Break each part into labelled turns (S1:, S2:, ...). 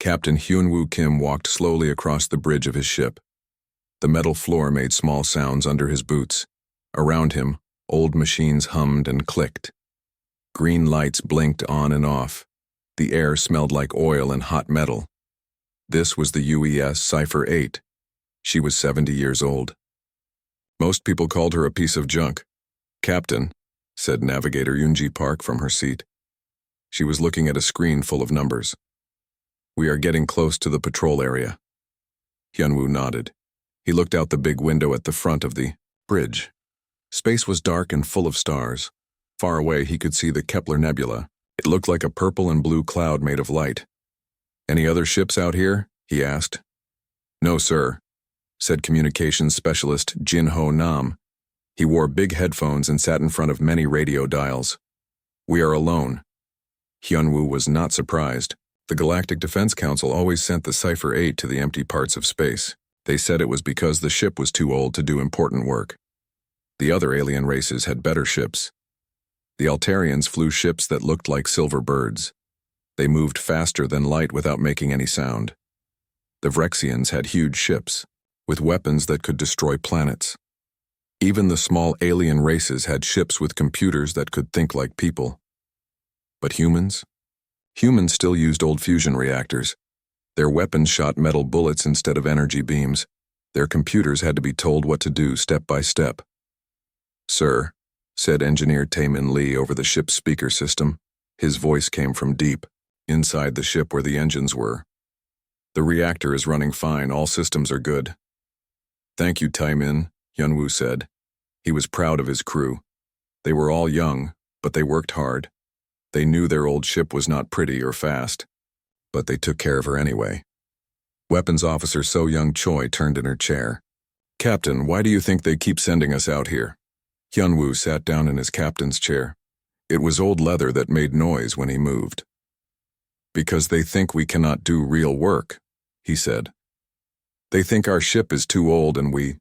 S1: Captain Hyunwoo Kim walked slowly across the bridge of his ship. The metal floor made small sounds under his boots. Around him, old machines hummed and clicked. Green lights blinked on and off. The air smelled like oil and hot metal. This was the UES Cipher-8. She was 70 years old. Most people called her a piece of junk. "Captain," said Navigator Yoonji Park from her seat. She was looking at a screen full of numbers. "We are getting close to the patrol area." Hyunwoo nodded. He looked out the big window at the front of the bridge. Space was dark and full of stars. Far away he could see the Kepler Nebula. It looked like a purple and blue cloud made of light. "Any other ships out here?" he asked. "No, sir," said communications specialist Jin Ho Nam. He wore big headphones and sat in front of many radio dials. "We are alone." Hyunwoo was not surprised. The Galactic Defense Council always sent the Cipher-8 to the empty parts of space. They said it was because the ship was too old to do important work. The other alien races had better ships. The Altarians flew ships that looked like silver birds. They moved faster than light without making any sound. The Vrexians had huge ships, with weapons that could destroy planets. Even the small alien races had ships with computers that could think like people. But humans? Humans still used old fusion reactors. Their weapons shot metal bullets instead of energy beams. Their computers had to be told what to do step by step. "Sir," said Engineer Taemin Lee over the ship's speaker system. His voice came from deep, inside the ship where the engines were. "The reactor is running fine. All systems are good." "Thank you, Taemin," Hyunwoo said. He was proud of his crew. They were all young, but they worked hard. They knew their old ship was not pretty or fast, but they took care of her anyway. Weapons Officer So Young Choi turned in her chair. "Captain, why do you think they keep sending us out here?" Hyunwoo sat down in his captain's chair. It was old leather that made noise when he moved. "Because they think we cannot do real work," he said. "They think our ship is too old and we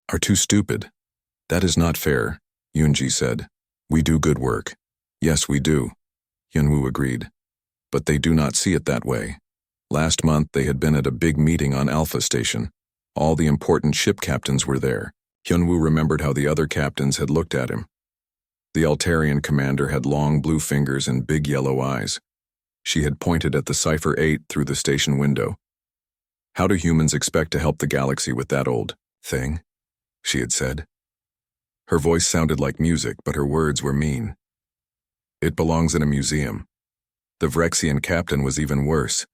S1: are too stupid." "That is not fair," Yoonji said. "We do good work." "Yes, we do," Hyunwoo agreed. "But they do not see it that way." Last month they had been at a big meeting on Alpha Station. All the important ship captains were there. Hyunwoo remembered how the other captains had looked at him. The Altarian commander had long blue fingers and big yellow eyes. She had pointed at the Cipher-8 through the station window. "How do humans expect to help the galaxy with that old thing?" she had said. Her voice sounded like music, but her words were mean. "It belongs in a museum." The Vrexian captain was even worse.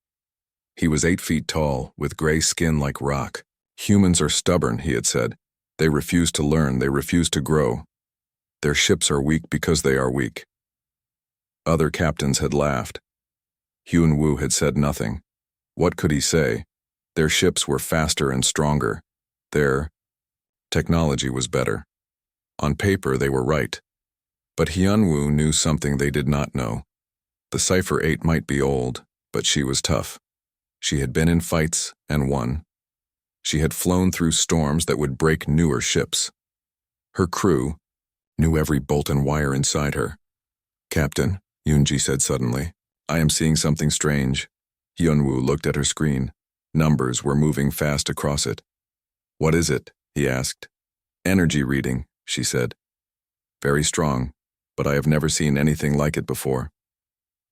S1: He was 8 feet tall, with gray skin like rock. "Humans are stubborn," he had said. "They refuse to learn, they refuse to grow. Their ships are weak because they are weak." Other captains had laughed. Hyunwoo had said nothing. What could he say? Their ships were faster and stronger. Their technology was better. On paper, they were right. But Hyunwoo knew something they did not know. The Cipher-8 might be old, but she was tough. She had been in fights and won. She had flown through storms that would break newer ships. Her crew knew every bolt and wire inside her. "Captain," Yoonji said suddenly, "I am seeing something strange." Hyunwoo looked at her screen. Numbers were moving fast across it. "What is it?" he asked. "Energy reading," she said. "Very strong, but I have never seen anything like it before."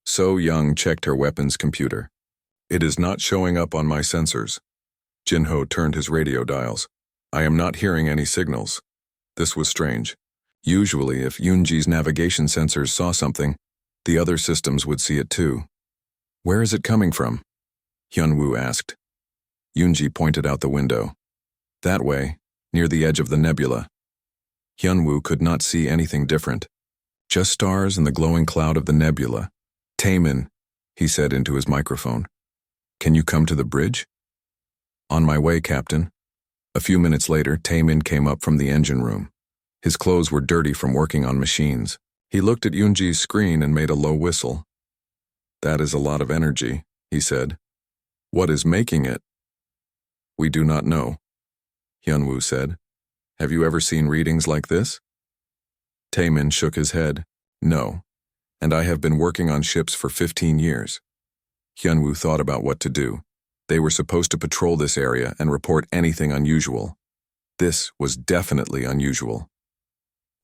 S1: So Young checked her weapons computer. "It is not showing up on my sensors." Jinho turned his radio dials. "I am not hearing any signals." This was strange. Usually, if Yoonji's navigation sensors saw something, the other systems would see it too. "Where is it coming from?" Hyunwoo asked. Yoonji pointed out the window. "That way, near the edge of the nebula." Hyunwoo could not see anything different. Just stars and the glowing cloud of the nebula. "Taemin," he said into his microphone. "Can you come to the bridge?" "On my way, Captain." A few minutes later, Taemin came up from the engine room. His clothes were dirty from working on machines. He looked at Yoonji's screen and made a low whistle. "That is a lot of energy," he said. "What is making it?" "We do not know," Hyunwoo said. "Have you ever seen readings like this?" Taemin shook his head. "No, and I have been working on ships for 15 years. Hyunwoo thought about what to do. They were supposed to patrol this area and report anything unusual. This was definitely unusual.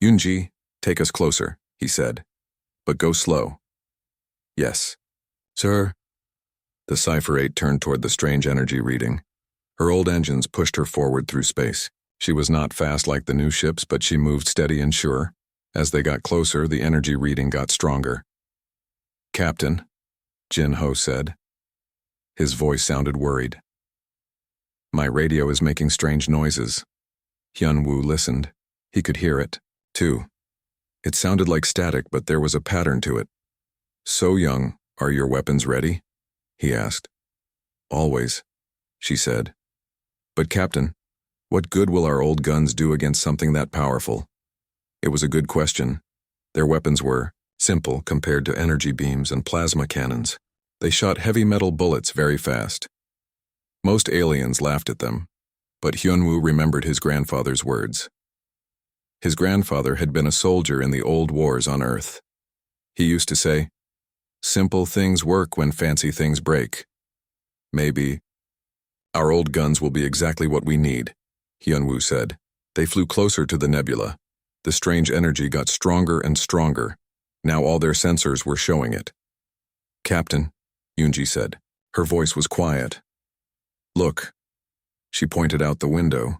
S1: Yoonji, take us closer, he said. But go slow. Yes. Sir. The Cipher-8 turned toward the strange energy reading. Her old engines pushed her forward through space. She was not fast like the new ships, but she moved steady and sure. As they got closer, the energy reading got stronger. Captain, Jin-ho said. His voice sounded worried. My radio is making strange noises. Hyunwoo listened. He could hear it, too. It sounded like static, but there was a pattern to it. So Young, are your weapons ready? He asked. Always, she said. But Captain, what good will our old guns do against something that powerful? It was a good question. Their weapons were simple compared to energy beams and plasma cannons. They shot heavy metal bullets very fast. Most aliens laughed at them, but Hyunwoo remembered his grandfather's words. His grandfather had been a soldier in the old wars on Earth. He used to say, "Simple things work when fancy things break." Maybe. Our old guns will be exactly what we need, Hyunwoo said. They flew closer to the nebula. The strange energy got stronger and stronger. Now all their sensors were showing it. Captain, Yoonji said. Her voice was quiet. Look. She pointed out the window.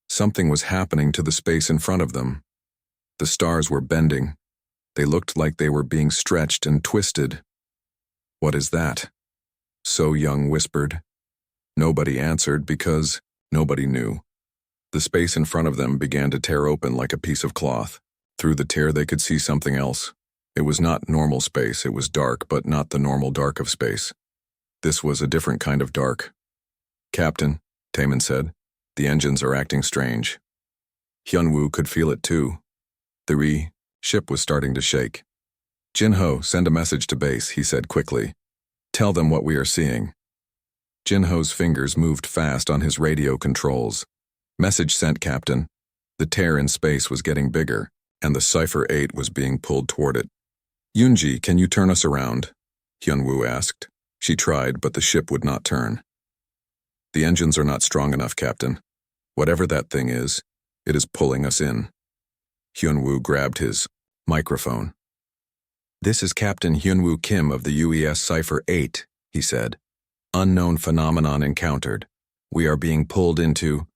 S1: Something was happening to the space in front of them. The stars were bending. They looked like they were being stretched and twisted. What is that? So Young whispered. Nobody answered because nobody knew. The space in front of them began to tear open like a piece of cloth. Through the tear they could see something else. It was not normal space, it was dark, but not the normal dark of space. This was a different kind of dark. Captain, Taemin said, the engines are acting strange. Hyunwoo could feel it too. The ship was starting to shake. Jin-ho, send a message to base, he said quickly. Tell them what we are seeing. Jin-ho's fingers moved fast on his radio controls. Message sent, Captain. The tear in space was getting bigger, and the Cipher-8 was being pulled toward it. Yoonji, can you turn us around? Hyunwoo asked. She tried, but the ship would not turn. The engines are not strong enough, Captain. Whatever that thing is, it is pulling us in. Hyunwoo grabbed his microphone. This is Captain Hyunwoo Kim of the UES Cipher-8, he said. Unknown phenomenon encountered. We are being pulled into...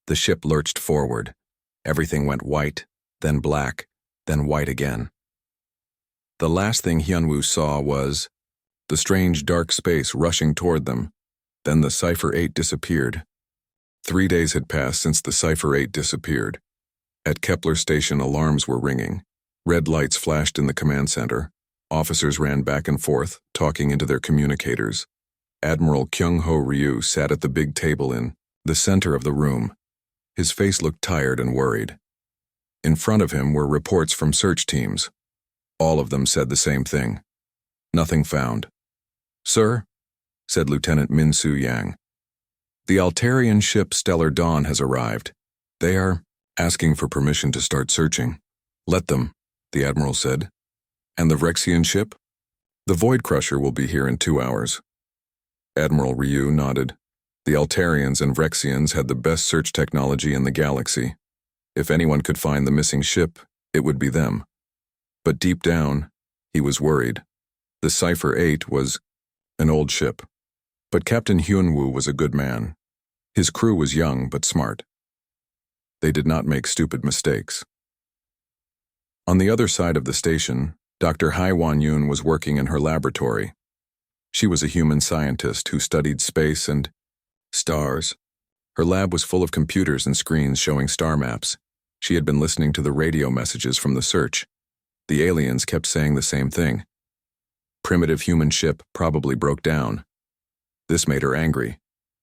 S1: The ship lurched forward. Everything went white, then black, then white again. The last thing Hyunwoo saw was the strange dark space rushing toward them. Then the Cipher-8 disappeared. 3 days had passed since the Cipher-8 disappeared. At Kepler Station, alarms were ringing. Red lights flashed in the command center. Officers ran back and forth, talking into their communicators. Admiral Kyung-ho Ryu sat at the big table in the center of the room. His face looked tired and worried. In front of him were reports from search teams. All of them said the same thing. Nothing found. Sir, said Lieutenant Min Soo-yang. The Altarian ship Stellar Dawn has arrived. They are asking for permission to start searching. Let them, the Admiral said. And the Vrexian ship? The Void Crusher will be here in 2 hours. Admiral Ryu nodded. The Altarians and Vrexians had the best search technology in the galaxy. If anyone could find the missing ship, it would be them. But deep down, he was worried. The Cipher-8 was an old ship. But Captain Hyunwoo was a good man. His crew was young but smart. They did not make stupid mistakes. On the other side of the station, Dr. Hai Wan-yoon was working in her laboratory. She was a human scientist who studied space and stars. Her lab was full of computers and screens showing star maps. She had been listening to the radio messages from the search. The aliens kept saying the same thing. Primitive human ship probably broke down. This made her angry.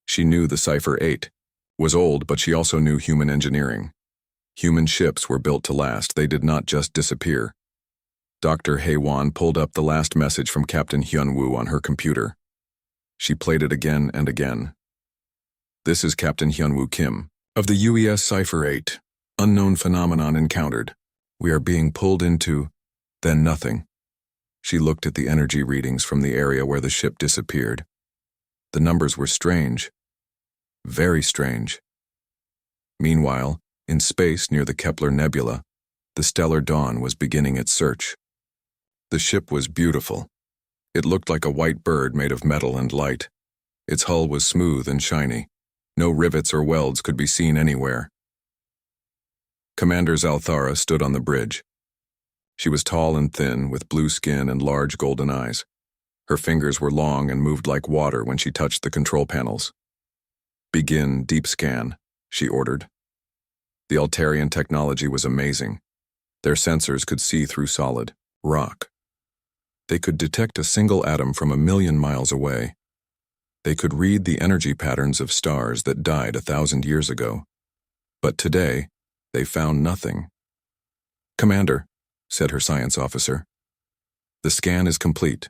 S1: She knew the Cipher-8 was old, but she also knew human engineering. Human ships were built to last. They did not just disappear. Dr. Hae-won pulled up the last message from Captain Hyunwoo on her computer. She played it again and again. This is Captain Hyunwoo Kim of the UES Cipher-8. Unknown phenomenon encountered. We are being pulled into, then nothing. She looked at the energy readings from the area where the ship disappeared. The numbers were strange. Very strange. Meanwhile, in space near the Kepler Nebula, the stellar dawn was beginning its search. The ship was beautiful. It looked like a white bird made of metal and light. Its hull was smooth and shiny. No rivets or welds could be seen anywhere. Commander Zalthara stood on the bridge. She was tall and thin, with blue skin and large golden eyes. Her fingers were long and moved like water when she touched the control panels. "Begin deep scan," she ordered. The Altarian technology was amazing. Their sensors could see through solid rock. They could detect a single atom from 1,000,000 miles away. They could read the energy patterns of stars that died 1,000 years ago. But today, they found nothing. "Commander," said her science officer, "the scan is complete.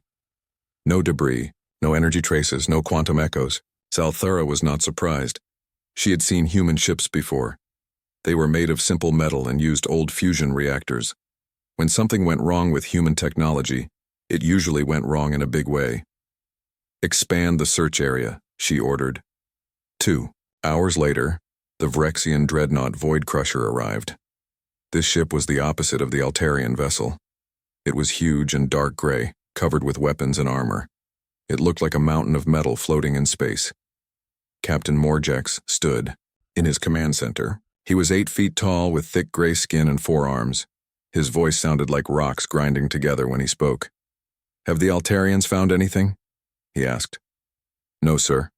S1: No debris, no energy traces, no quantum echoes." Zalthara was not surprised. She had seen human ships before. They were made of simple metal and used old fusion reactors. When something went wrong with human technology, it usually went wrong in a big way. "Expand the search area," she ordered. 2 hours later, the Vrexian dreadnought Void Crusher arrived. This ship was the opposite of the Altarian vessel. It was huge and dark gray, covered with weapons and armor. It looked like a mountain of metal floating in space. Captain Morgex stood in his command center. He was 8 feet tall with thick gray skin and 4 arms. His voice sounded like rocks grinding together when he spoke. "Have the Altarians found anything?" he asked. "No, sir,"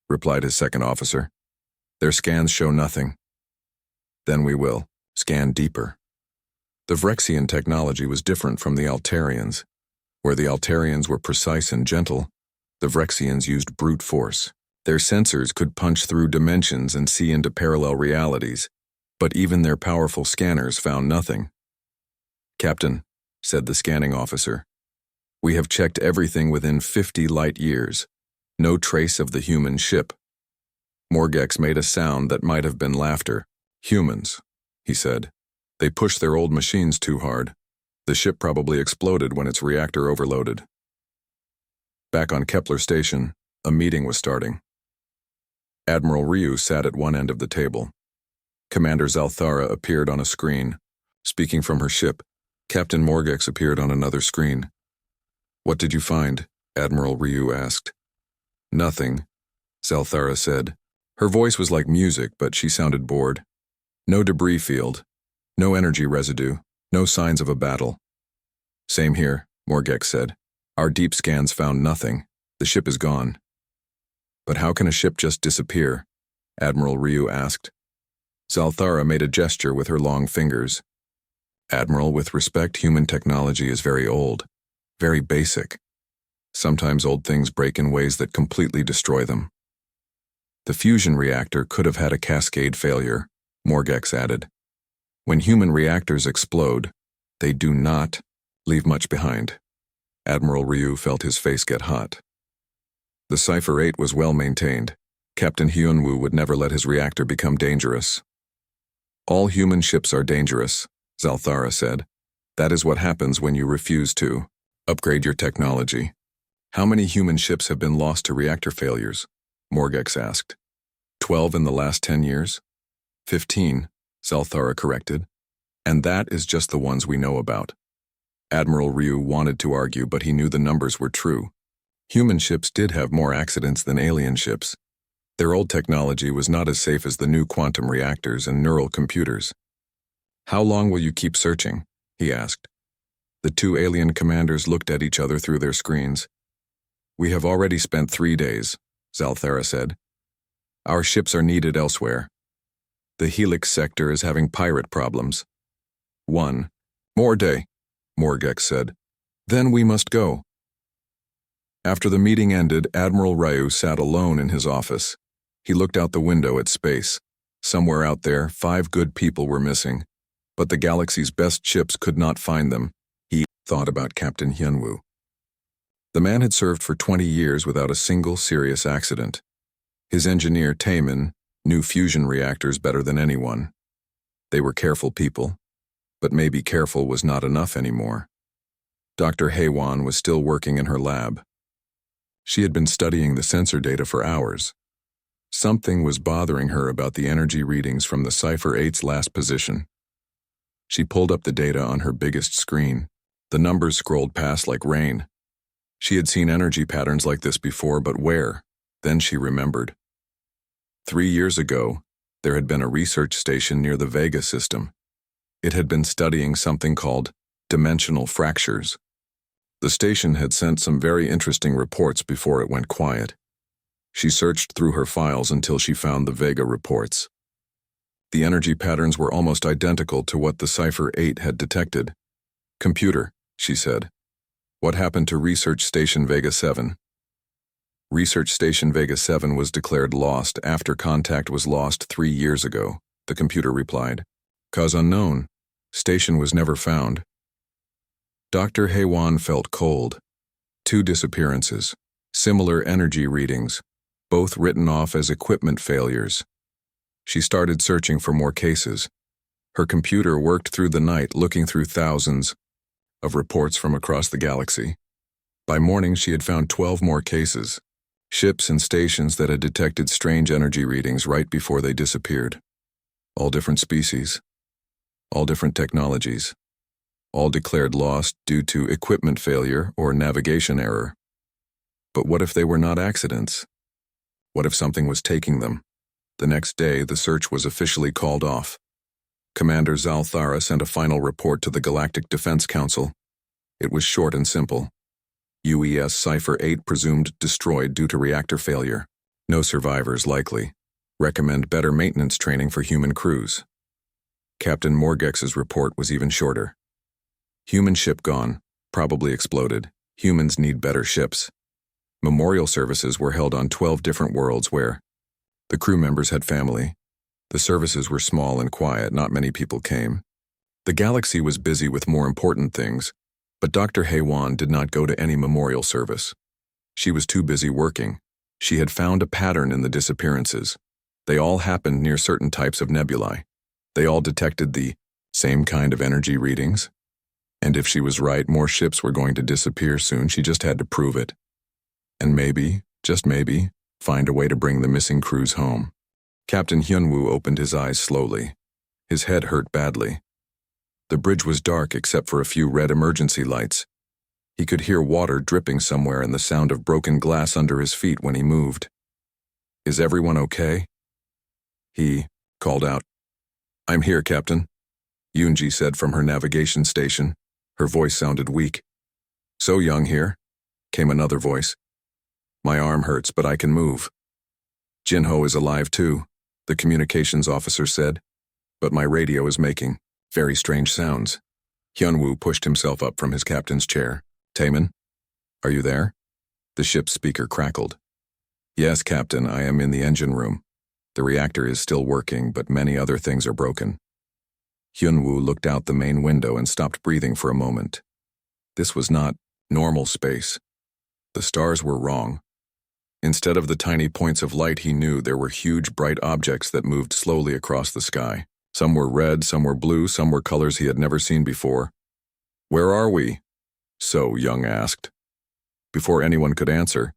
S1: replied his second officer. "Their scans show nothing." "Then we will scan deeper." The Vrexian technology was different from the Altarians. Where the Altarians were precise and gentle, the Vrexians used brute force. Their sensors could punch through dimensions and see into parallel realities, but even their powerful scanners found nothing. "Captain," said the scanning officer, "we have checked everything within 50 light years. No trace of the human ship." Morgex made a sound that might have been laughter. "Humans," he said. "They pushed their old machines too hard. The ship probably exploded when its reactor overloaded." Back on Kepler Station, a meeting was starting. Admiral Ryu sat at one end of the table. Commander Zalthara appeared on a screen. Speaking from her ship, Captain Morgex appeared on another screen. "What did you find?" Admiral Ryu asked. "Nothing," Zalthara said. Her voice was like music, but she sounded bored. "No debris field. No energy residue. No signs of a battle." "Same here," Morgex said. "Our deep scans found nothing. The ship is gone." "But how can a ship just disappear?" Admiral Ryu asked. Zalthara made a gesture with her long fingers. "Admiral, with respect, human technology is very old, very basic. Sometimes old things break in ways that completely destroy them." "The fusion reactor could have had a cascade failure," Morgex added. "When human reactors explode, they do not leave much behind." Admiral Ryu felt his face get hot. The Cipher-8 was well maintained. Captain Hyunwoo would never let his reactor become dangerous. "All human ships are dangerous," Zalthara said. "That is what happens when you refuse to upgrade your technology." "How many human ships have been lost to reactor failures?" Morgex asked. 12 in the last 10 years? 15, Zalthara corrected. "And that is just the ones we know about." Admiral Ryu wanted to argue, but he knew the numbers were true. Human ships did have more accidents than alien ships. Their old technology was not as safe as the new quantum reactors and neural computers. "How long will you keep searching?" he asked. The 2 alien commanders looked at each other through their screens. "We have already spent 3 days, Zalthara said. "Our ships are needed elsewhere. The Helix sector is having pirate problems." "1 more day," Morgex said. "Then we must go." After the meeting ended, Admiral Ryu sat alone in his office. He looked out the window at space. Somewhere out there, 5 good people were missing. But the galaxy's best ships could not find them. He thought about Captain Hyunwoo. The man had served for 20 years without a single serious accident. His engineer, Taemin, knew fusion reactors better than anyone. They were careful people, but maybe careful was not enough anymore. Dr. Haywan was still working in her lab. She had been studying the sensor data for hours. Something was bothering her about the energy readings from the Cipher-8's last position. She pulled up the data on her biggest screen. The numbers scrolled past like rain. She had seen energy patterns like this before, but where? Then she remembered. 3 years ago, there had been a research station near the Vega system. It had been studying something called dimensional fractures. The station had sent some very interesting reports before it went quiet. She searched through her files until she found the Vega reports. The energy patterns were almost identical to what the Cipher-8 had detected. "Computer," she said, "what happened to Research Station Vega 7? Research Station Vega 7 was declared lost after contact was lost 3 years ago, the computer replied. Cause unknown. Station was never found. Dr. Haywan felt cold. 2 disappearances, similar energy readings, both written off as equipment failures. She started searching for more cases. Her computer worked through the night looking through thousands of reports from across the galaxy. By morning, she had found 12 more cases, ships and stations that had detected strange energy readings right before they disappeared. All different species, all different technologies, all declared lost due to equipment failure or navigation error. But what if they were not accidents? What if something was taking them? The next day, the search was officially called off. Commander Zalthara sent a final report to the Galactic Defense Council. It was short and simple. UES Cipher-8 presumed destroyed due to reactor failure. No survivors likely. Recommend better maintenance training for human crews. Captain Morgex's report was even shorter. Human ship gone, probably exploded. Humans need better ships. Memorial services were held on 12 different worlds where the crew members had family. The services were small and quiet, not many people came. The galaxy was busy with more important things, but Dr. Haywan did not go to any memorial service. She was too busy working. She had found a pattern in the disappearances. They all happened near certain types of nebulae. They all detected the same kind of energy readings. And if she was right, more ships were going to disappear soon. She just had to prove it. And maybe, just maybe, find a way to bring the missing crews home. Captain Hyunwoo opened his eyes slowly. His head hurt badly. The bridge was dark except for a few red emergency lights. He could hear water dripping somewhere and the sound of broken glass under his feet when he moved. Is everyone okay? He called out. I'm here, Captain, Yoonji said from her navigation station. Her voice sounded weak. So Young here, came another voice. My arm hurts, but I can move. Jinho is alive too, the communications officer said, but my radio is making very strange sounds. Hyunwoo pushed himself up from his captain's chair. Taemin, are you there? The ship's speaker crackled. Yes, Captain, I am in the engine room. The reactor is still working, but many other things are broken. Hyunwoo looked out the main window and stopped breathing for a moment. This was not normal space. The stars were wrong. Instead of the tiny points of light he knew, there were huge bright objects that moved slowly across the sky. Some were red, some were blue, some were colors he had never seen before. Where are we? So Young asked. Before anyone could answer,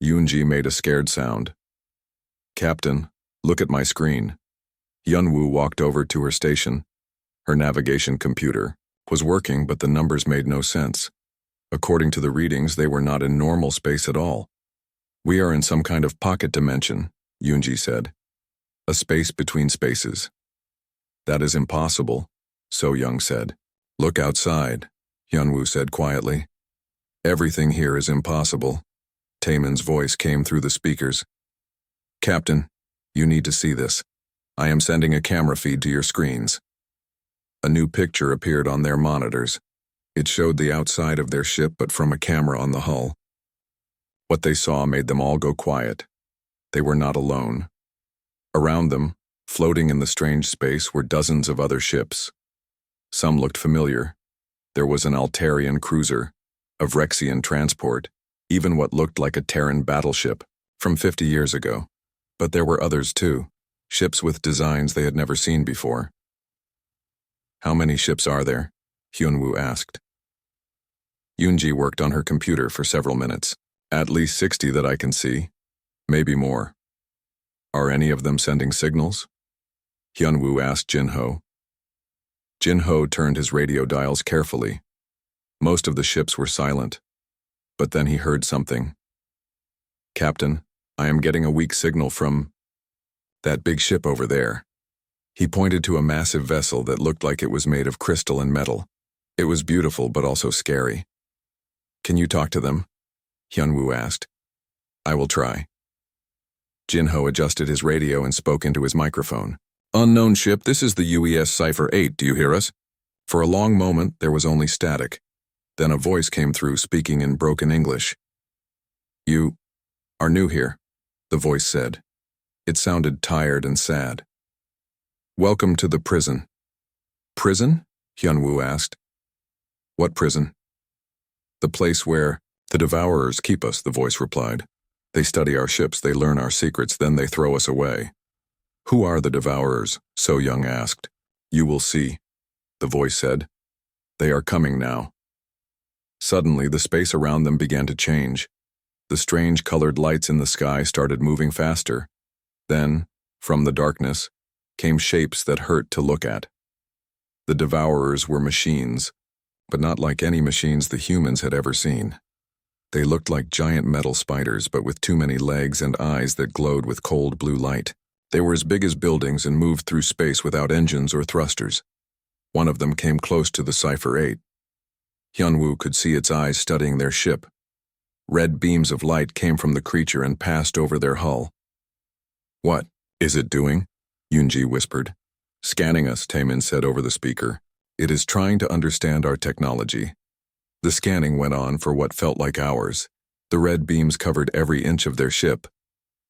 S1: Yoonji made a scared sound. Captain, look at my screen. Hyunwoo walked over to her station. Her navigation computer was working, but the numbers made no sense. According to the readings, they were not in normal space at all. We are in some kind of pocket dimension, Yoonji said. A space between spaces. That is impossible, So Young said. Look outside, Hyunwoo said quietly. Everything here is impossible. Taemin's voice came through the speakers. Captain, you need to see this. I am sending a camera feed to your screens. A new picture appeared on their monitors. It showed the outside of their ship, but from a camera on the hull. What they saw made them all go quiet. They were not alone. Around them, floating in the strange space, were dozens of other ships. Some looked familiar. There was an Altarian cruiser, a Vrexian transport, even what looked like a Terran battleship from 50 years ago. But there were others too, ships with designs they had never seen before. How many ships are there? Hyunwoo asked. Yoonji worked on her computer for several minutes. At least 60 that I can see. Maybe more. Are any of them sending signals? Hyunwoo asked Jinho. Jinho turned his radio dials carefully. Most of the ships were silent. But then he heard something. Captain, I am getting a weak signal from that big ship over there. He pointed to a massive vessel that looked like it was made of crystal and metal. It was beautiful but also scary. Can you talk to them? Hyunwoo asked. I will try. Jinho adjusted his radio and spoke into his microphone. Unknown ship, this is the UES Cipher-8, do you hear us? For a long moment, there was only static. Then a voice came through speaking in broken English. You are new here, the voice said. It sounded tired and sad. Welcome to the prison. Prison? Hyunwoo asked. What prison? The place where the Devourers keep us, the voice replied. They study our ships, they learn our secrets, then they throw us away. Who are the Devourers? So Young asked. You will see, the voice said. They are coming now. Suddenly, the space around them began to change. The strange colored lights in the sky started moving faster. Then, from the darkness, came shapes that hurt to look at. The Devourers were machines, but not like any machines the humans had ever seen. They looked like giant metal spiders, but with too many legs and eyes that glowed with cold blue light. They were as big as buildings and moved through space without engines or thrusters. One of them came close to the Cipher-8. Hyunwoo could see its eyes studying their ship. Red beams of light came from the creature and passed over their hull. What is it doing? Yoonji whispered. Scanning us, Taemin said over the speaker. It is trying to understand our technology. The scanning went on for what felt like hours. The red beams covered every inch of their ship.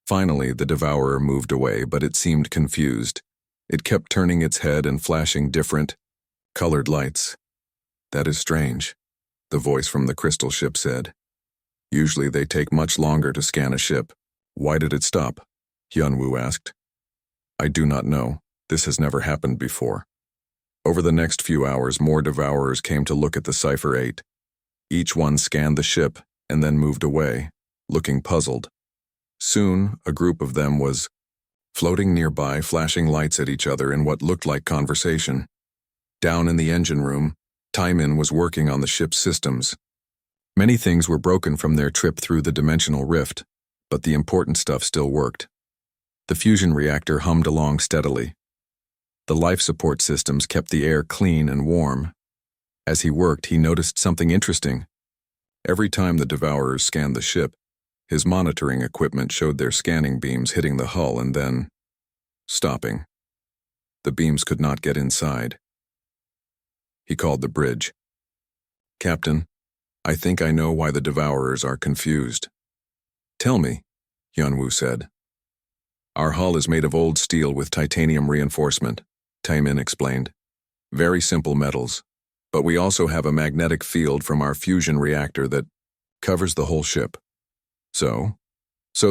S1: Finally, the Devourer moved away, but it seemed confused. It kept turning its head and flashing different, colored lights. That is strange, the voice from the crystal ship said. Usually they take much longer to scan a ship. Why did it stop? Hyunwoo asked. I do not know. This has never happened before. Over the next few hours, more Devourers came to look at the Cipher-8. Each one scanned the ship and then moved away, looking puzzled. Soon, a group of them was floating nearby, flashing lights at each other in what looked like conversation. Down in the engine room, Taemin was working on the ship's systems. Many things were broken from their trip through the dimensional rift, but the important stuff still worked. The fusion reactor hummed along steadily. The life support systems kept the air clean and warm. As he worked, he noticed something interesting. Every time the Devourers scanned the ship, his monitoring equipment showed their scanning beams hitting the hull and then stopping. The beams could not get inside. He called the bridge. Captain, I think I know why the Devourers are confused. Tell me, Hyunwoo said. Our hull is made of old steel with titanium reinforcement, Taemin explained. Very simple metals, but we also have a magnetic field from our fusion reactor that covers the whole ship. So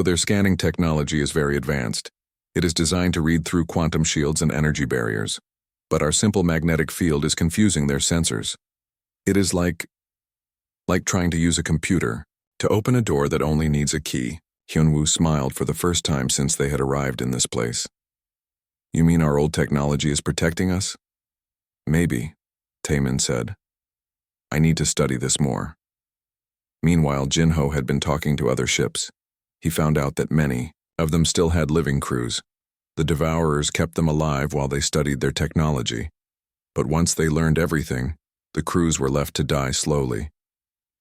S1: their scanning technology is very advanced. It is designed to read through quantum shields and energy barriers. But our simple magnetic field is confusing their sensors. It is like trying to use a computer to open a door that only needs a key. Hyunwoo smiled for the first time since they had arrived in this place. You mean our old technology is protecting us? Maybe, Taemin said. I need to study this more. Meanwhile, Jinho had been talking to other ships. He found out that many of them still had living crews. The Devourers kept them alive while they studied their technology. But once they learned everything, the crews were left to die slowly.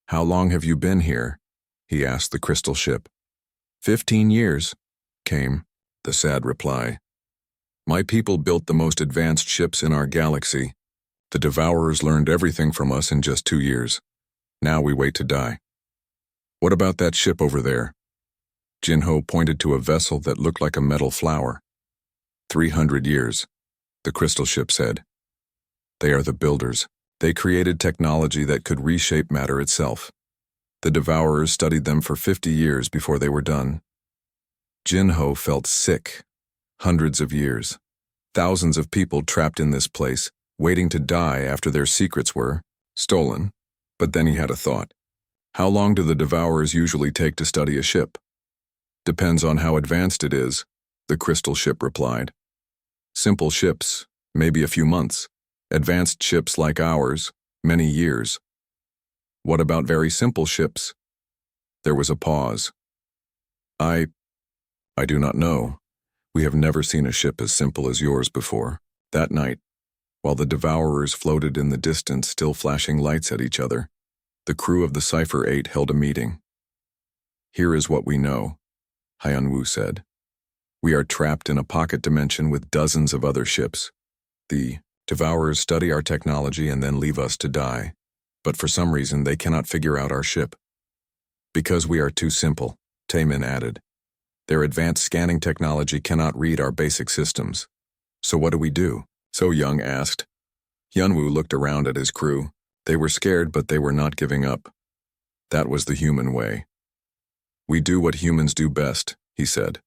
S1: How long have you been here? He asked the crystal ship. 15 years, came the sad reply. My people built the most advanced ships in our galaxy. The Devourers learned everything from us in just 2 years. Now we wait to die. What about that ship over there? Jinho pointed to a vessel that looked like a metal flower. 300 years, the crystal ship said. They are the builders. They created technology that could reshape matter itself. The Devourers studied them for 50 years before they were done. Jinho felt sick. Hundreds of years. Thousands of people trapped in this place, waiting to die after their secrets were stolen. But then he had a thought. How long do the Devourers usually take to study a ship? Depends on how advanced it is, the crystal ship replied. Simple ships, maybe a few months. Advanced ships like ours, many years. What about very simple ships? There was a pause. I do not know. We have never seen a ship as simple as yours before. That night, while the Devourers floated in the distance, still flashing lights at each other, the crew of the Cipher-8 held a meeting. Here is what we know, Hyunwoo said. We are trapped in a pocket dimension with dozens of other ships. The Devourers study our technology and then leave us to die. But for some reason they cannot figure out our ship. Because we are too simple, Taemin added. Their advanced scanning technology cannot read our basic systems. So what do we do? So Young asked. Hyunwoo looked around at his crew. They were scared, but they were not giving up. That was the human way. We do what humans do best, he said.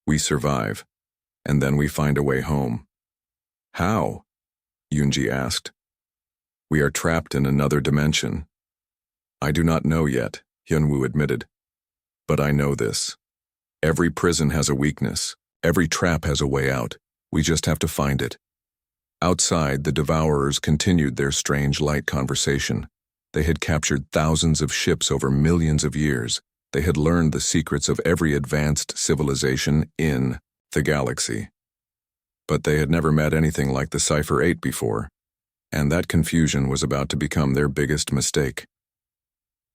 S1: We survive, and then we find a way home. How? Yoonji asked. We are trapped in another dimension. I do not know yet, Hyunwoo admitted. But I know this. Every prison has a weakness. Every trap has a way out. We just have to find it. Outside, the Devourers continued their strange light conversation. They had captured thousands of ships over millions of years. They had learned the secrets of every advanced civilization in the galaxy. But they had never met anything like the Cipher-8 before, and that confusion was about to become their biggest mistake.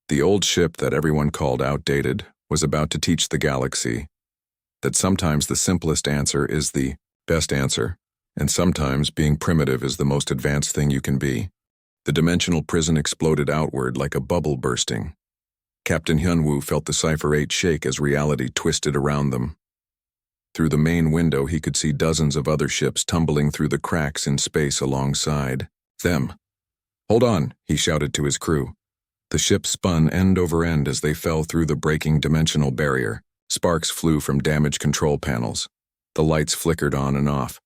S1: The old ship that everyone called outdated was about to teach the galaxy that sometimes the simplest answer is the best answer, and sometimes being primitive is the most advanced thing you can be. The dimensional prison exploded outward like a bubble bursting. Captain Hyunwoo felt the Cipher-8 shake as reality twisted around them. Through the main window he could see dozens of other ships tumbling through the cracks in space alongside them. Hold on, he shouted to his crew. The ship spun end over end as they fell through the breaking dimensional barrier. Sparks flew from damaged control panels. The lights flickered on and off,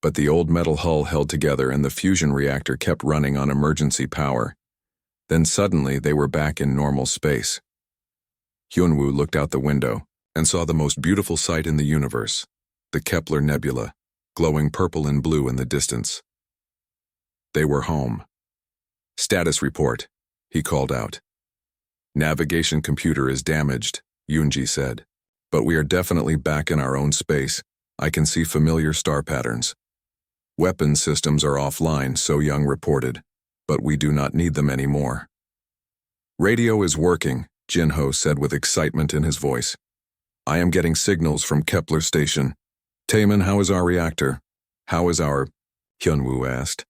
S1: but the old metal hull held together and the fusion reactor kept running on emergency power. Then suddenly they were back in normal space. Hyunwoo looked out the window and saw the most beautiful sight in the universe, the Kepler Nebula, glowing purple and blue in the distance. They were home. Status report, he called out. Navigation computer is damaged, Yoonji said. But we are definitely back in our own space. I can see familiar star patterns. Weapon systems are offline, So Young reported, but we do not need them anymore. Radio is working, Jinho said with excitement in his voice. I am getting signals from Kepler Station. Taemin, how is our reactor? How is our... Hyunwoo asked.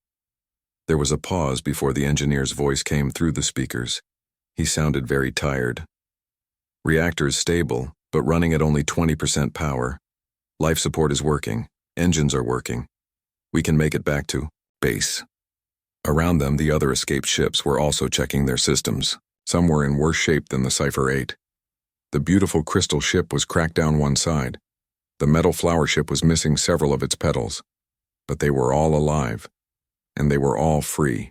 S1: There was a pause before the engineer's voice came through the speakers. He sounded very tired. Reactor is stable, but running at only 20% power. Life support is working. Engines are working. We can make it back to base. Around them, the other escaped ships were also checking their systems. Some were in worse shape than the Cipher-8. The beautiful crystal ship was cracked down one side. The metal flower ship was missing several of its petals. But they were all alive. And they were all free.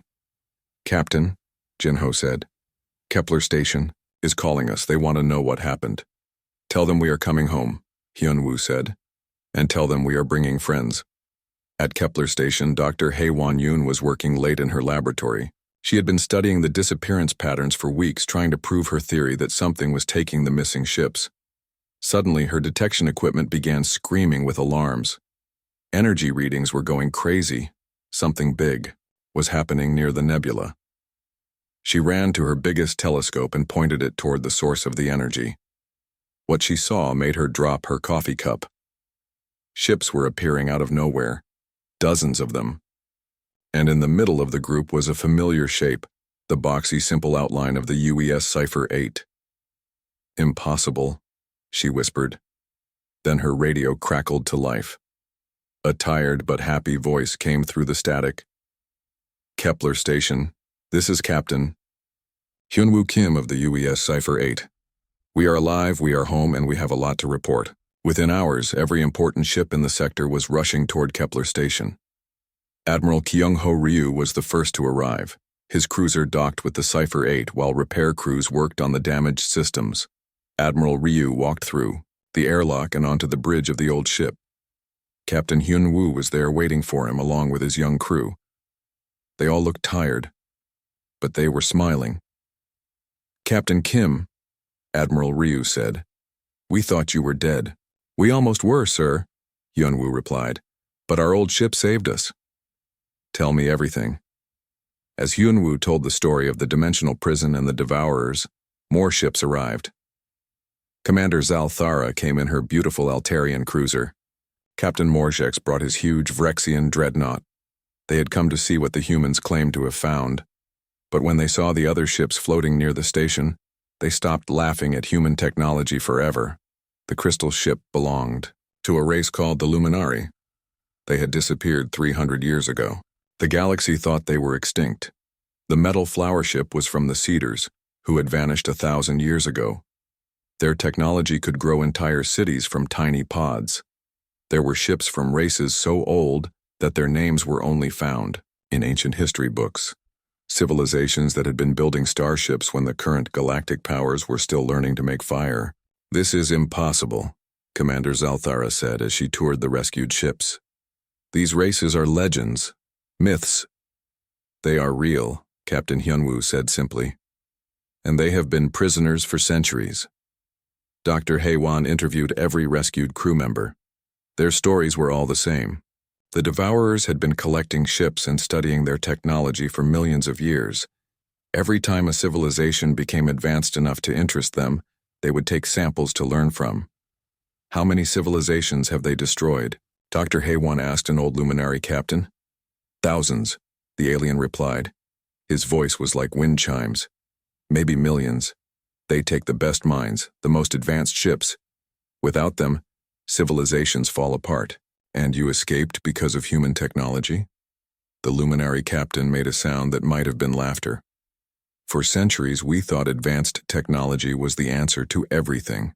S1: Captain, Jinho said, Kepler Station is calling us. They want to know what happened. Tell them we are coming home, Hyunwoo said, and tell them we are bringing friends. At Kepler Station, Dr. Hae-won-yoon was working late in her laboratory. She had been studying the disappearance patterns for weeks, trying to prove her theory that something was taking the missing ships. Suddenly, her detection equipment began screaming with alarms. Energy readings were going crazy. Something big was happening near the nebula. She ran to her biggest telescope and pointed it toward the source of the energy. What she saw made her drop her coffee cup. Ships were appearing out of nowhere, dozens of them. And in the middle of the group was a familiar shape, the boxy simple outline of the UES Cipher-8. Impossible, she whispered. Then her radio crackled to life. A tired but happy voice came through the static. Kepler Station, this is Captain Hyunwoo Kim of the UES Cipher-8. We are alive, we are home, and we have a lot to report. Within hours, every important ship in the sector was rushing toward Kepler Station. Admiral Kyung-ho Ryu was the first to arrive. His cruiser docked with the Cipher-8 while repair crews worked on the damaged systems. Admiral Ryu walked through the airlock and onto the bridge of the old ship. Captain Hyun-woo was there waiting for him along with his young crew. They all looked tired, but they were smiling. "Captain Kim," Admiral Ryu said, "we thought you were dead." "We almost were, sir," Hyun-woo replied, "but our old ship saved us." "Tell me everything." As Hyun-woo told the story of the dimensional prison and the Devourers, more ships arrived. Commander Zalthara came in her beautiful Altarian cruiser. Captain Morgex brought his huge Vrexian dreadnought. They had come to see what the humans claimed to have found. But when they saw the other ships floating near the station, they stopped laughing at human technology forever. The crystal ship belonged to a race called the Luminari. They had disappeared 300 years ago. The galaxy thought they were extinct. The metal flower ship was from the Cedars, who had vanished 1,000 years ago. Their technology could grow entire cities from tiny pods. There were ships from races so old that their names were only found in ancient history books. Civilizations that had been building starships when the current galactic powers were still learning to make fire. "This is impossible," Commander Zalthara said as she toured the rescued ships. "These races are legends, myths." "They are real," Captain Hyun-woo said simply. "And they have been prisoners for centuries." Dr. Haewon interviewed every rescued crew member. Their stories were all the same. The Devourers had been collecting ships and studying their technology for millions of years. Every time a civilization became advanced enough to interest them, they would take samples to learn from. "How many civilizations have they destroyed?" Dr. Haewon asked an old luminary captain. "Thousands," the alien replied. His voice was like wind chimes. "Maybe millions. They take the best minds, the most advanced ships. Without them, civilizations fall apart." "And you escaped because of human technology?" The luminary captain made a sound that might have been laughter. "For centuries, we thought advanced technology was the answer to everything.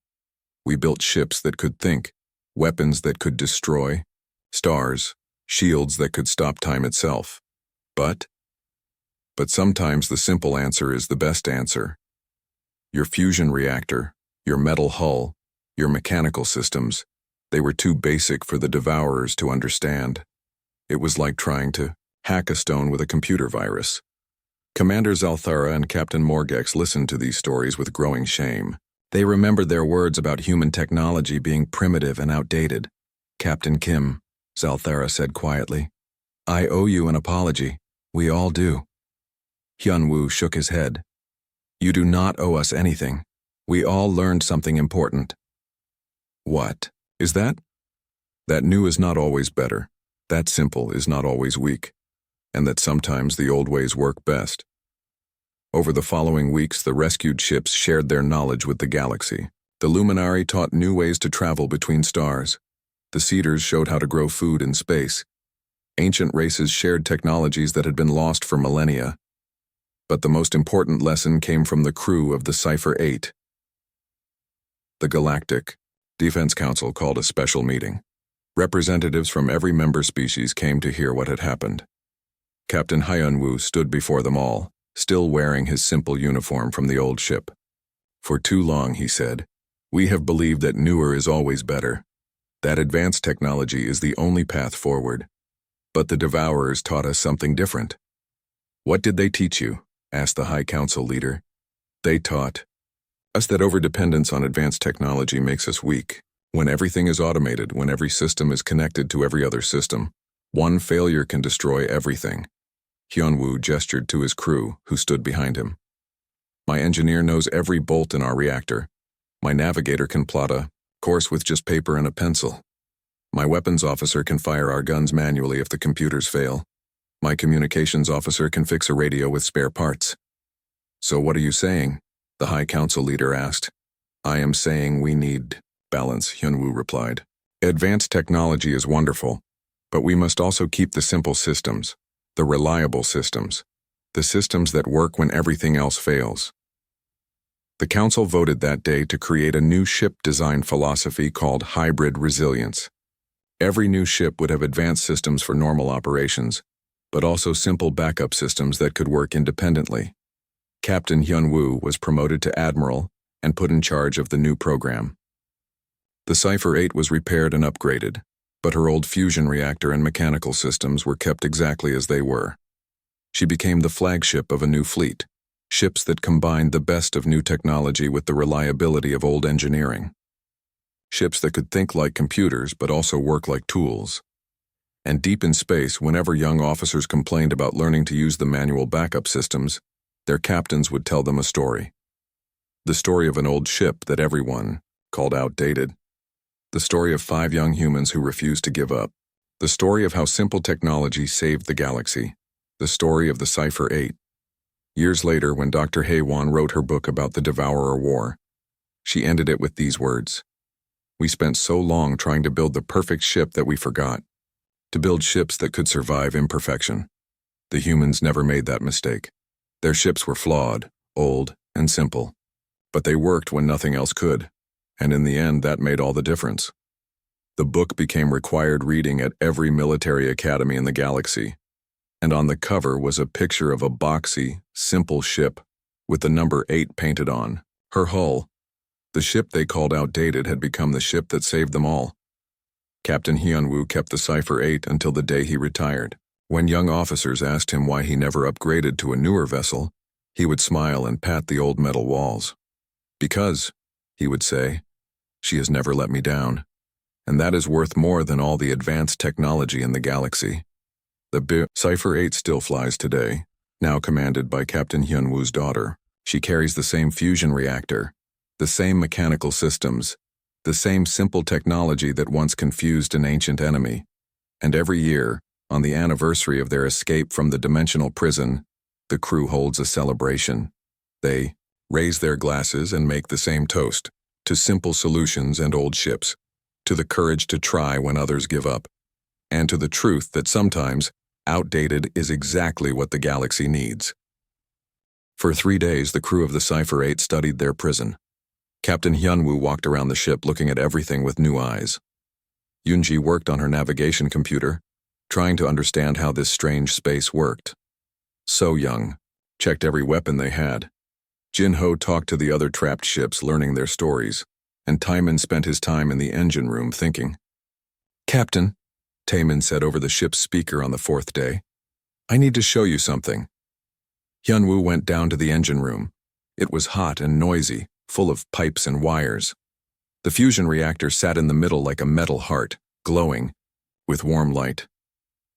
S1: We built ships that could think, weapons that could destroy, stars, shields that could stop time itself. But sometimes the simple answer is the best answer. Your fusion reactor, your metal hull, your mechanical systems, they were too basic for the Devourers to understand. It was like trying to hack a stone with a computer virus." Commander Zalthara and Captain Morgex listened to these stories with growing shame. They remembered their words about human technology being primitive and outdated. "Captain Kim," Zalthara said quietly, "I owe you an apology. We all do." Hyun-woo shook his head. "You do not owe us anything. We all learned something important." "What is that?" "That new is not always better. That simple is not always weak. And that sometimes the old ways work best." Over the following weeks, the rescued ships shared their knowledge with the galaxy. The Luminari taught new ways to travel between stars. The Cedars showed how to grow food in space. Ancient races shared technologies that had been lost for millennia. But the most important lesson came from the crew of the Cipher-8. The Galactic Defense Council called a special meeting. Representatives from every member species came to hear what had happened. Captain Hyun-woo stood before them all, still wearing his simple uniform from the old ship. "For too long," he said, "we have believed that newer is always better. That advanced technology is the only path forward. But the Devourers taught us something different." "What did they teach you?" asked the High Council leader. "They taught us that overdependence on advanced technology makes us weak. When everything is automated, when every system is connected to every other system, one failure can destroy everything." Hyun-woo gestured to his crew, who stood behind him. "My engineer knows every bolt in our reactor. My navigator can plot a course with just paper and a pencil. My weapons officer can fire our guns manually if the computers fail. My communications officer can fix a radio with spare parts." "So what are you saying?" the High Council leader asked. "I am saying we need balance," Hyun-woo replied. "Advanced technology is wonderful, but we must also keep the simple systems, the reliable systems, the systems that work when everything else fails." The Council voted that day to create a new ship design philosophy called hybrid resilience. Every new ship would have advanced systems for normal operations, but also simple backup systems that could work independently. Captain Hyun-woo was promoted to admiral and put in charge of the new program. The Cipher-8 was repaired and upgraded, but her old fusion reactor and mechanical systems were kept exactly as they were. She became the flagship of a new fleet, ships that combined the best of new technology with the reliability of old engineering. Ships that could think like computers but also work like tools. And deep in space, whenever young officers complained about learning to use the manual backup systems, their captains would tell them a story. The story of an old ship that everyone called outdated. The story of 5 young humans who refused to give up. The story of how simple technology saved the galaxy. The story of the Cipher-8. Years later, when Dr. Hae-won wrote her book about the Devourer War, she ended it with these words. We spent so long trying to build the perfect ship that we forgot to build ships that could survive imperfection. The humans never made that mistake. Their ships were flawed, old, and simple. But they worked when nothing else could. And in the end, that made all the difference. The book became required reading at every military academy in the galaxy, and on the cover was a picture of a boxy, simple ship with the number 8 painted on her hull. The ship they called outdated had become the ship that saved them all. Captain Hyun-woo kept the Cipher-8 until the day he retired. When young officers asked him why he never upgraded to a newer vessel, he would smile and pat the old metal walls. Because, he would say, she has never let me down, and that is worth more than all the advanced technology in the galaxy. The Cipher-8 still flies today, now commanded by Captain Hyun-woo's daughter. She carries the same fusion reactor, the same mechanical systems, the same simple technology that once confused an ancient enemy. And every year, on the anniversary of their escape from the dimensional prison, the crew holds a celebration. They raise their glasses and make the same toast, to simple solutions and old ships, to the courage to try when others give up, and to the truth that sometimes outdated is exactly what the galaxy needs. For 3 days, the crew of the Cipher-8 studied their prison. Captain Hyun-woo walked around the ship looking at everything with new eyes. Yoonji worked on her navigation computer, trying to understand how this strange space worked. So Young checked every weapon they had. Jin-ho talked to the other trapped ships, learning their stories, and Taemin spent his time in the engine room thinking. Captain, Taemin said over the ship's speaker on the 4th day, I need to show you something. Hyun-woo went down to the engine room. It was hot and noisy, full of pipes and wires. The fusion reactor sat in the middle like a metal heart, glowing, with warm light.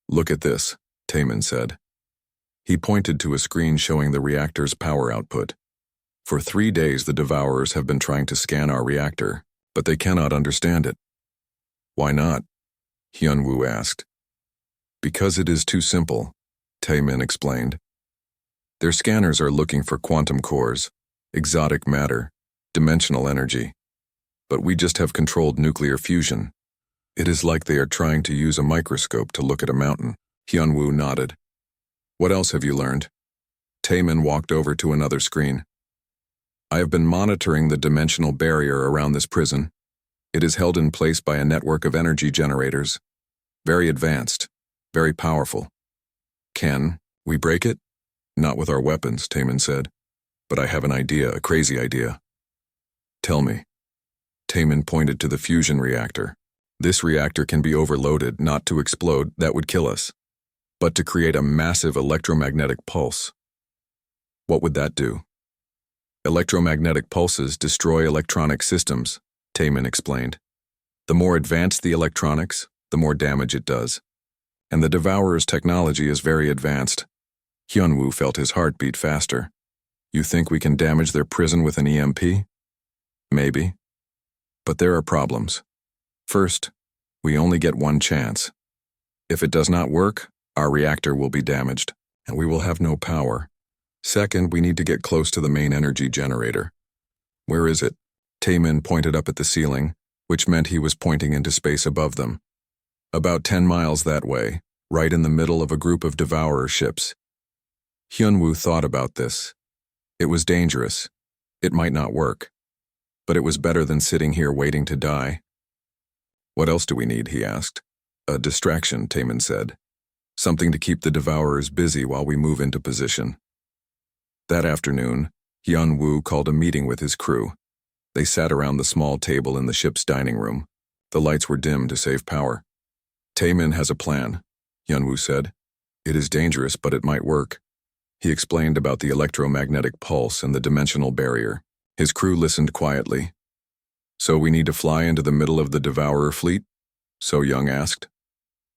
S1: Look at this, Taemin said. He pointed to a screen showing the reactor's power output. For 3 days, the Devourers have been trying to scan our reactor, but they cannot understand it. Why not? Hyun-woo asked. Because it is too simple, Taemin explained. Their scanners are looking for quantum cores, exotic matter, dimensional energy. But we just have controlled nuclear fusion. It is like they are trying to use a microscope to look at a mountain. Hyun-woo nodded. What else have you learned? Taemin walked over to another screen. I have been monitoring the dimensional barrier around this prison. It is held in place by a network of energy generators. Very advanced, very powerful. Can we break it? Not with our weapons, Taemin said. But I have an idea, a crazy idea. Tell me. Taemin pointed to the fusion reactor. This reactor can be overloaded, not to explode, that would kill us, but to create a massive electromagnetic pulse. What would that do? Electromagnetic pulses destroy electronic systems, Taemin explained. The more advanced the electronics, the more damage it does. And the Devourer's technology is very advanced. Hyun-woo felt his heart beat faster. You think we can damage their prison with an EMP? Maybe. But there are problems. First, we only get one chance. If it does not work, our reactor will be damaged, and we will have no power. Second, we need to get close to the main energy generator. Where is it? Taemin pointed up at the ceiling, which meant he was pointing into space above them. About 10 miles that way, right in the middle of a group of Devourer ships. Hyun-woo thought about this. It was dangerous. It might not work. But it was better than sitting here waiting to die. What else do we need, he asked. A distraction, Taemin said. something to keep the Devourers busy while we move into position. That afternoon, Hyun-woo called a meeting with his crew. They sat around the small table in the ship's dining room. The lights were dim to save power. Taemin has a plan, Hyun-woo said. It is dangerous, but it might work. He explained about the electromagnetic pulse and the dimensional barrier. His crew listened quietly. So we need to fly into the middle of the Devourer fleet? So Young asked.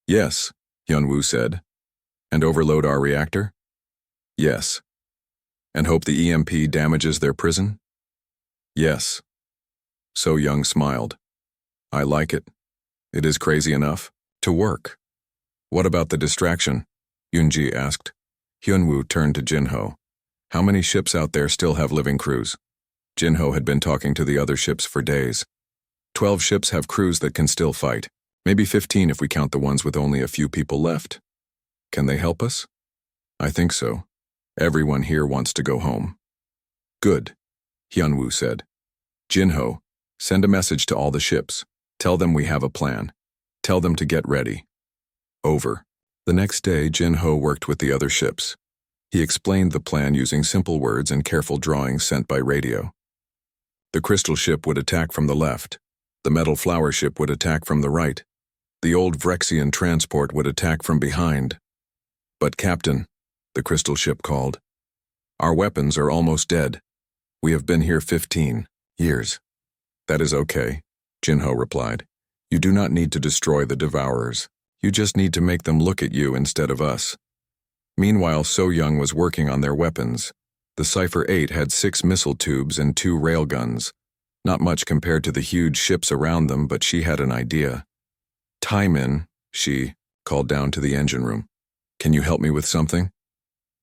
S1: Yes, Hyun-woo said. And overload our reactor? Yes. And hope the EMP damages their prison? Yes. So Young smiled. I like it. It is crazy enough to work. What about the distraction? Yoonji asked. Hyun-woo turned to Jin-ho. How many ships out there still have living crews? Jin-ho had been talking to the other ships for days. 12 ships have crews that can still fight. Maybe 15 if we count the ones with only a few people left. Can they help us? I think so. Everyone here wants to go home. Good, Hyun-woo said. Jin-ho, send a message to all the ships. Tell them we have a plan. Tell them to get ready. Over. The next day, Jin-ho worked with the other ships. He explained the plan using simple words and careful drawings sent by radio. The crystal ship would attack from the left. The metal flower ship would attack from the right. The old Vrexian transport would attack from behind. But Captain, the crystal ship called, our weapons are almost dead. We have been here 15 years. That is okay, Jin-ho replied. You do not need to destroy the Devourers. You just need to make them look at you instead of us. Meanwhile, So Young was working on their weapons. The Cipher-8 had 6 missile tubes and 2 railguns. Not much compared to the huge ships around them, but she had an idea. Taemin, she called down to the engine room. Can you help me with something?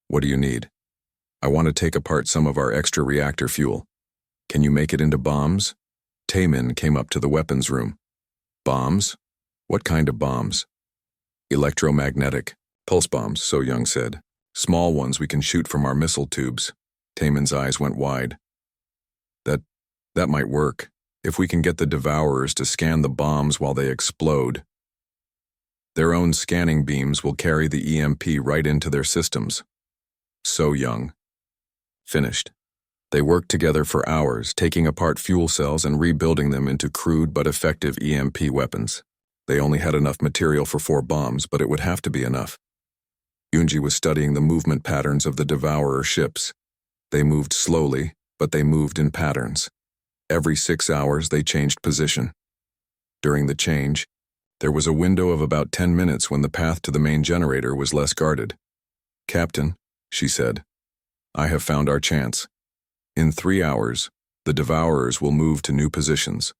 S1: What do you need? I want to take apart some of our extra reactor fuel. Can you make it into bombs? Taemin came up to the weapons room. Bombs? What kind of bombs? Electromagnetic. Pulse bombs, So Young said. Small ones we can shoot from our missile tubes. Taemin's eyes went wide. That might work, if we can get the Devourers to scan the bombs while they explode. Their own scanning beams will carry the EMP right into their systems. So Young. Finished. They worked together for hours, taking apart fuel cells and rebuilding them into crude but effective EMP weapons. They only had enough material for 4 bombs, but it would have to be enough. Yoonji was studying the movement patterns of the Devourer ships. They moved slowly, but they moved in patterns. Every 6 hours, they changed position. During the change, there was a window of about 10 minutes when the path to the main generator was less guarded. Captain, she said, I have found our chance. In 3 hours, the Devourers will move to new positions.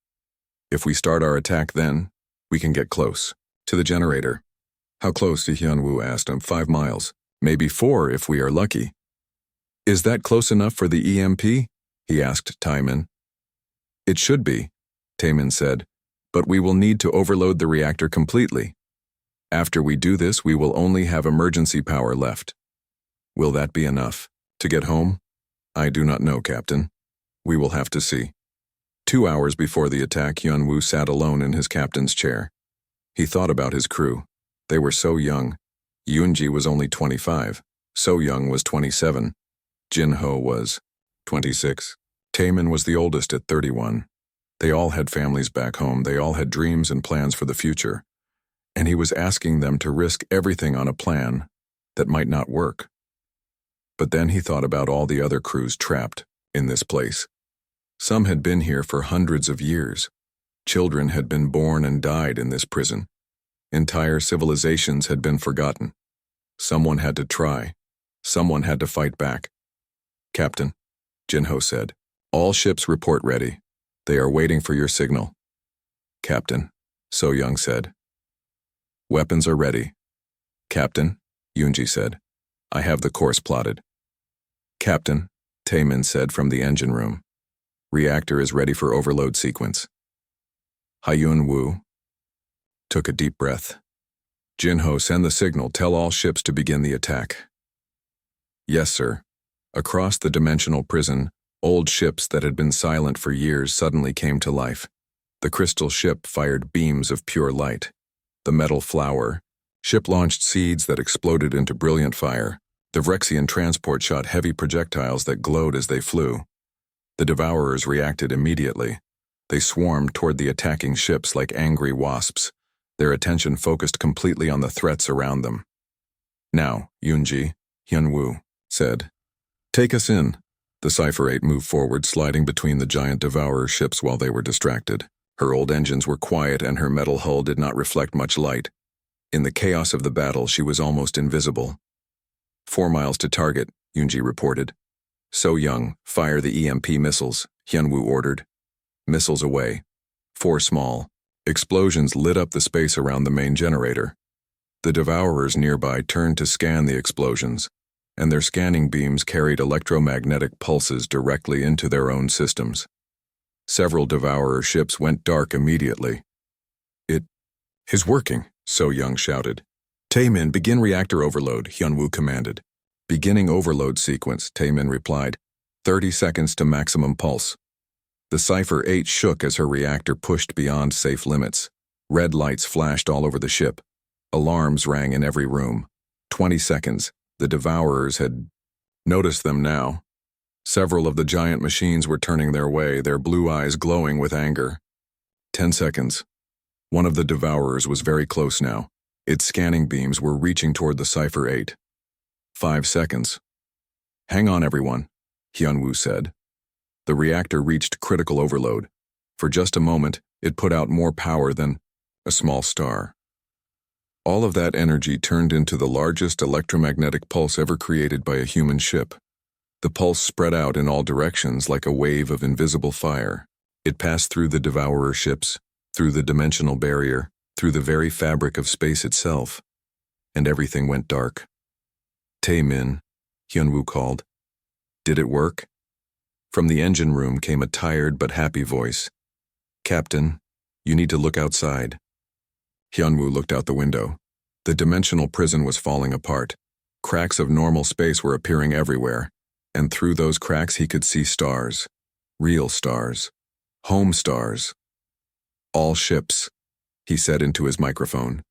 S1: If we start our attack then, we can get close to the generator. How close, Hyun-woo asked him. 5 miles. Maybe 4 if we are lucky. Is that close enough for the EMP? He asked Taemin. It should be, Taemin said, but we will need to overload the reactor completely. After we do this, we will only have emergency power left. Will that be enough to get home? I do not know, Captain. We will have to see. 2 hours before the attack, Hyun-woo sat alone in his captain's chair. He thought about his crew. They were so young. Yoonji was only 25. So Young was 27. Jin-ho was 26. Taemin was the oldest at 31. They all had families back home. They all had dreams and plans for the future. And he was asking them to risk everything on a plan that might not work. But then he thought about all the other crews trapped in this place. Some had been here for hundreds of years. Children had been born and died in this prison. Entire civilizations had been forgotten. Someone had to try. Someone had to fight back. Captain, Jin-ho said, all ships report ready. They are waiting for your signal. Captain, So Young said. Weapons are ready. Captain, Yoonji said, I have the course plotted. Captain, Taemin said from the engine room. Reactor is ready for overload sequence. Hyun-woo took a deep breath. Jin-ho, send the signal. Tell all ships to begin the attack. Yes, sir. Across the dimensional prison, old ships that had been silent for years suddenly came to life. The crystal ship fired beams of pure light. The metal flower, Ship launched seeds that exploded into brilliant fire. The Vrexian transport shot heavy projectiles that glowed as they flew. The Devourers reacted immediately. They swarmed toward the attacking ships like angry wasps, their attention focused completely on the threats around them. "Now, Yunji," Hyunwoo said. "Take us in." The Cipher-8 moved forward, sliding between the giant Devourer ships while they were distracted. Her old engines were quiet and her metal hull did not reflect much light. In the chaos of the battle, she was almost invisible. 4 miles to target, Yunji reported. "So Young, fire the EMP missiles," Hyunwoo ordered. Missiles away. 4 small. Explosions lit up the space around the main generator. The Devourers nearby turned to scan the explosions, and their scanning beams carried electromagnetic pulses directly into their own systems. Several Devourer ships went dark immediately. "It is working," So Young shouted. "Taemin, begin reactor overload," Hyunwoo commanded. "Beginning overload sequence," Taemin replied. 30 seconds to maximum pulse. The Cipher-8 shook as her reactor pushed beyond safe limits. Red lights flashed all over the ship. Alarms rang in every room. 20 seconds. The Devourers had noticed them now. Several of the giant machines were turning their way, their blue eyes glowing with anger. 10 seconds. One of the Devourers was very close now. Its scanning beams were reaching toward the Cipher-8. 5 seconds. "Hang on, everyone," Hyunwoo said. The reactor reached critical overload. For just a moment, it put out more power than a small star. All of that energy turned into the largest electromagnetic pulse ever created by a human ship. The pulse spread out in all directions like a wave of invisible fire. It passed through the Devourer ships, through the dimensional barrier, through the very fabric of space itself, and everything went dark. "Taemin," Hyunwoo called. "Did it work?" From the engine room came a tired but happy voice. "Captain, you need to look outside." Hyunwoo looked out the window. The dimensional prison was falling apart. Cracks of normal space were appearing everywhere, and through those cracks he could see stars. Real stars. Home stars. "All ships," he said into his microphone.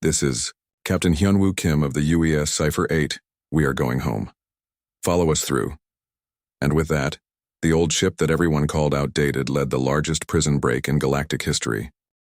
S1: "This is Captain Hyunwoo Kim of the UES Cipher-8. We are going home. Follow us through." And with that, the old ship that everyone called outdated led the largest prison break in galactic history.